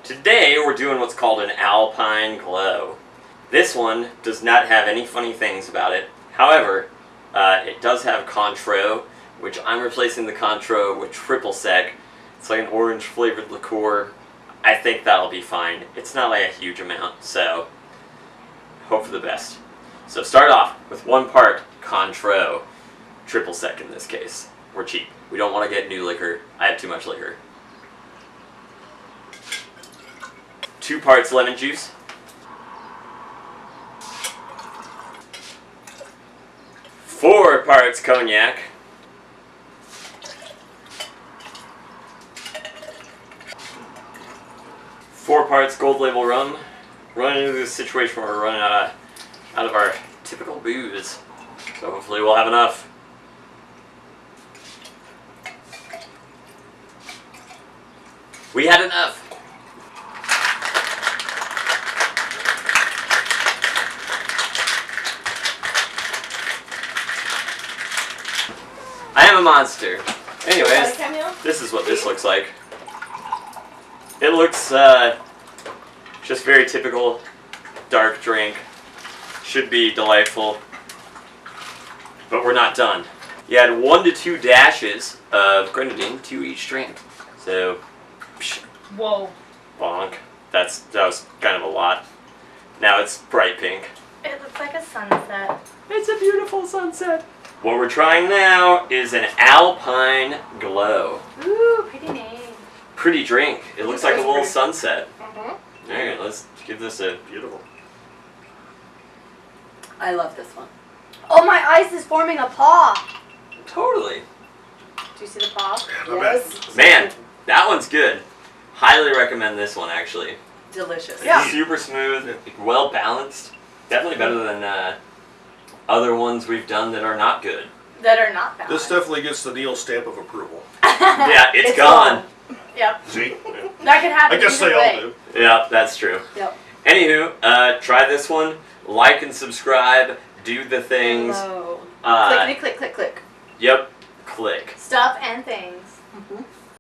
Today we're doing what's called an Alpine Glow. This one does not have any funny things about it. However, it does have Cointreau, which I'm replacing the Cointreau with triple sec. It's like an orange flavored liqueur. I think that'll be fine. It's not like a huge amount, so hope for the best. So start off with 1 part Cointreau, triple sec in this case. We're cheap. We don't want to get new liquor. I have too much liquor. 2 parts lemon juice. 4 parts cognac. 4 parts gold label rum. Running into this situation where we're running out of our typical booze. So hopefully we'll have enough. We had enough. I am a monster. Anyways, this is what this looks like. It looks just very typical dark drink. Should be delightful. But we're not done. You had 1 to 2 dashes of Grenadine, 2 each drink. So, whoa. Bonk. That was kind of a lot. Now it's bright pink. It looks like a sunset. It's a beautiful sunset. What we're trying now is an Alpine Glow. Ooh, pretty name. Pretty drink. It looks like a little sunset. Mm-hmm. Alright, let's give this a beautiful. I love this one. Oh, my ice is forming a paw. Totally. Do you see the paw? Yes. Man, that one's good. Highly recommend this one, actually. Delicious. Yeah. Super smooth, well balanced. Definitely better than other ones we've done that are not good. That are not balanced. This definitely gets the Neil stamp of approval. Yeah, it's gone. Yep. See? That could happen. I guess either they way. all do. Yeah, that's true. Yep. Anywho, try this one. Like and subscribe. Do the things. Hello. Clickety click click click. Yep. Click. Stuff and things.